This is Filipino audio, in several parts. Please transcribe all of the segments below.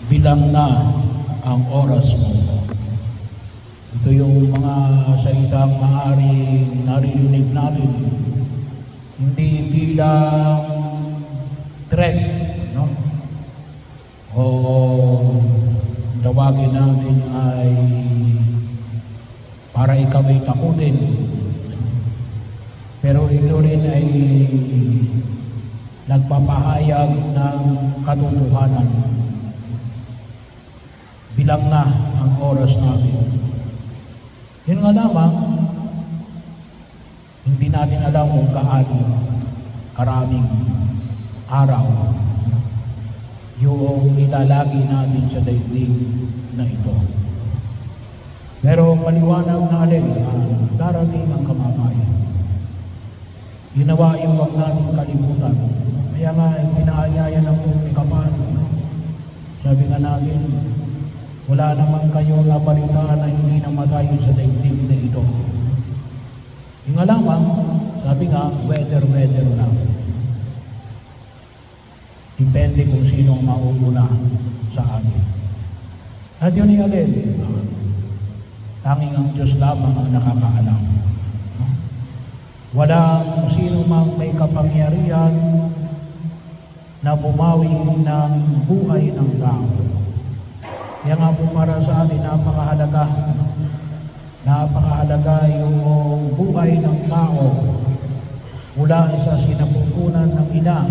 bilang na ang oras mo. Ito yung mga salitang maaaring naririnig natin, hindi bilang threat, no? O tawagin natin ay para ikaw ay takutin. Pero ito rin ay nagpapahayag ng katotohanan. Bilang na ang oras natin. Yun nga lamang, hindi natin alam kung kaano karaming araw yung ilalagi natin sa daigdig na ito. Pero maliwanag natin darating ang kamatayan. Ginawa yung wag natin kalimutan. Kaya nga, pinaanyaya ng ni Kapal. Sabi nga natin, wala naman kayo nabalitaan na hindi namatay sa daigdig na ito. Yung nga lamang, sabi nga, weather lang. Depende kung sino ang mauuna sa amin. At yun ay alin, tanging ang Diyos lamang ang nakakaalam. Walang sino mang may kapangyarihan na bumawi ng buhay ng tao. Kaya nga po para sa atin, napakahalaga yung buhay ng tao mula sa sinapupunan ng ina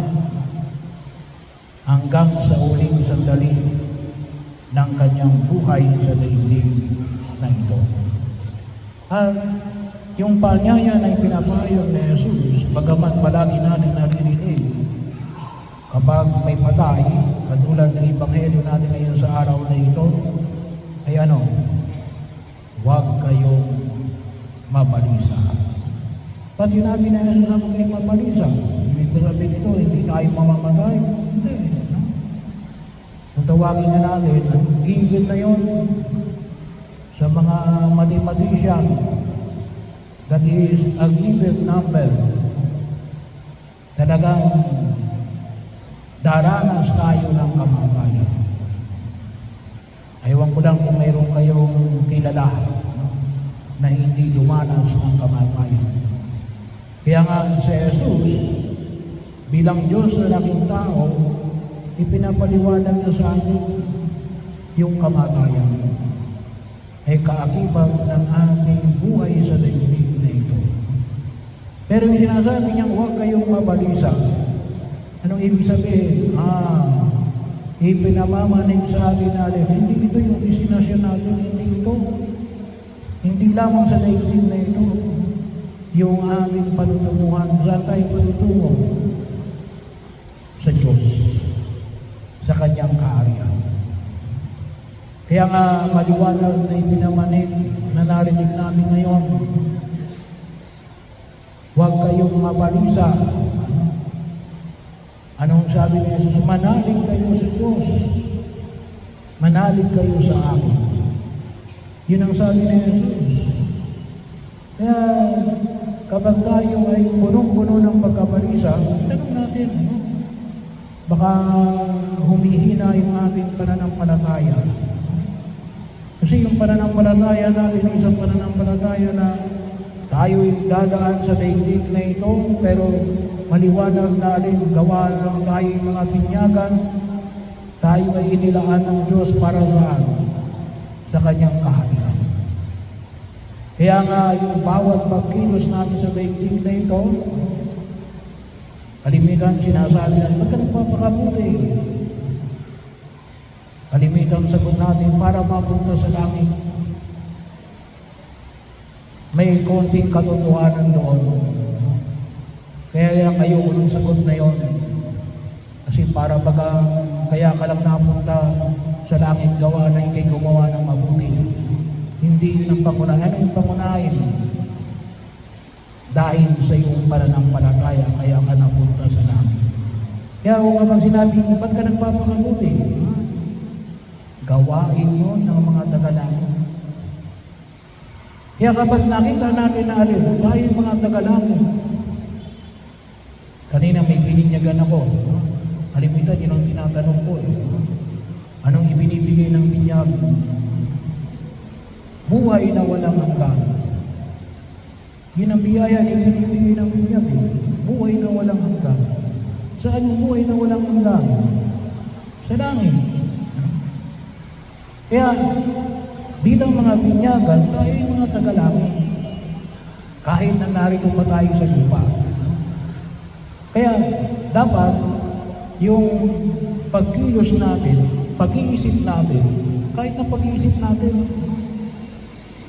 hanggang sa uling sandali ng kanyang buhay sa daigdig na ito. At yung paanyaya na ipinapahayag ni Jesus, bagamat palagi natin naririnig, kapag may patay, katulad ng Ebanghelyo natin ngayon sa araw na ito, ay huwag kayong mabalisa. Pag sinabi na Jesus, huwag kayong mabalisa, ibig ko sabihin ito, hindi tayo mamamatay. Hindi. Kung tawagin na natin, ang given na yun sa mga mathematician, that is a given number. Talagang daranas tayo ng kamatayan. Ewan ko lang kung mayroon kayong kilala na hindi dumanas ng kamatayan. Kaya nga si Jesus, bilang Diyos na naging tao, ipinapaliwanag niya sa atin yung kamatayan ay kaakibat ng ating buhay sa daigdig na ito. Pero yung sinasabi niya, huwag kayong mabalisa. Anong ibig sabihin? Ipinamamanig sa atin natin, hindi ito yung destinasyon natin, hindi ito. Hindi lamang sa daigdig na ito yung aming panutunguhan. Saan tayo panutungo? Sa Diyos, sa Kanyang kaharian. Kaya nga maliwanag na ipinamanig na narinig namin ngayon, huwag kayong mabalisa. Anong sabi ni Jesus? Manalig kayo sa Diyos. Manalig kayo sa akin. Yun ang sabi ni Jesus. Kaya kapag tayo ay punong-puno ng pagkabalisa, tanong natin, baka humihina yung ating pananampalataya. Kasi yung pananampalataya natin, isang pananampalataya na tayo'y dadaan sa daigdig na ito, pero maliwanag na alin, gawa lang tayo mga pinyagan, tayo ay inilaan ng Diyos para saan? Sa Kanyang kaharian. Kaya nga yung bawat pagkilos natin sa daigdig na ito, kalimitan sinasabi natin, ba't ka nagpapakabuti? Kalimitan sagot natin para mapunta sa langit. May konting katotohanan doon. Kaya ayoko ng sagot na yon. Kasi para baga, kaya ka lang napunta sa langit gawa na ikay gumawa ng mabuti. Hindi yun ang pangunahin. Ano yung pangunahin? Dahil sa iyong pananampalataya, kaya ka napunta sa langit. Kaya kung kapag sinabi, ba't ka nagpapakabuti? Gawain yun ng mga tagalangit. Kaya kapag nakita natin na alin, tayo mga tagalangit, kanina may bininyagan ako. Kalimitan, yun ang tinatanong ko. Anong ibinibigay siyang buhay na walang hanggan. Yun ang biyaya na ibinibigay ng binyag eh. Buhay na walang hanggan. Saan yung buhay na walang hanggan? Sa langit. Kaya, bilang mga binyagan, tayo yung mga tagalangit. Kahit na narito pa tayo sa lupa. Kaya, dapat, yung pagkilos natin, pag-iisip natin, kahit na pag-iisip natin,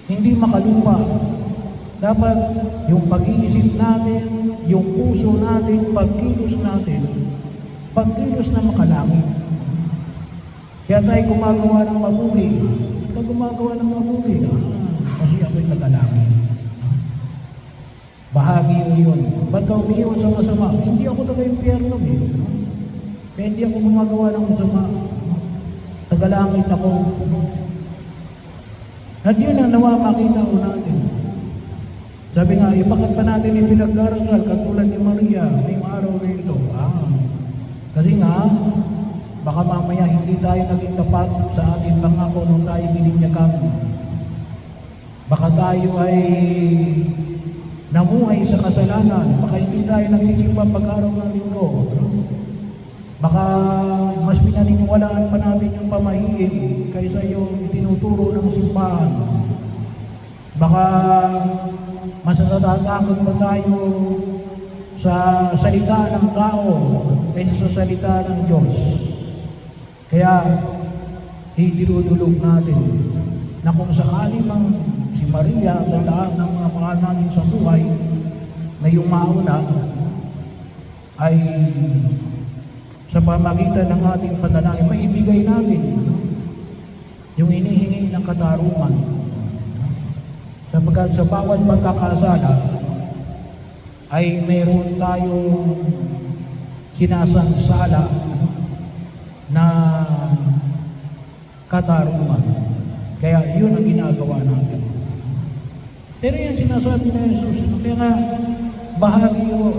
hindi makalupa. Dapat, yung pag-iisip natin, yung puso natin, pagkilos natin, pagkilos na makalangit. Kaya tayo gumagawa ng mabuti. Ikaw gumagawa ng mabuti. Kasi ako'y tagalangit. Bahagi mo yun. Ba't ka umiiwan sa masama? Hindi ako taga-impyerno eh. Kaya hindi ako gumagawa ng masama. Tagalangit ako. At yun ang nawa makita ko natin. Sabi nga, bakit pa natin yung pinagdarasal katulad ni Maria ngayong araw na ito? Kasi nga, baka mamaya hindi tayo naging tapat sa ating pangako nung tayo bininyagan. Baka tayo ay namuhay sa kasalanan. Baka hindi tayo nagsisimba pag-araw ng linggo. Baka mas pinaniniwalaan pa natin yung pamahiin kaysa yung itinuturo ng simbahan. Baka mas natatakot pa tayo sa salita ng tao kaysa sa salita ng Diyos. Kaya, idinudulog natin na kung sakali mang si Maria at ang lahat ng mga mahal natin sa buhay na yung mauna ay sa pamagitan ng ating panalangin, maibigay natin yung hinihingi ng katarungan. Sapagkat sa bawat pagkakasala ay mayroon tayong sinasansala na katarungan. Kaya yun ang ginagawa natin. Pero yan sinasabi na Jesus, kaya nga bahagi yun.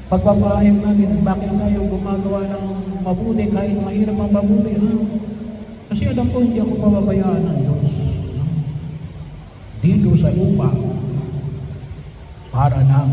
Pagpapahayag natin, bakit tayo gumagawa ng mabuti kahit mahirap ang mabuti? Kasi alam ko hindi ako pababayaan ng Diyos. Dito sa lupa para ng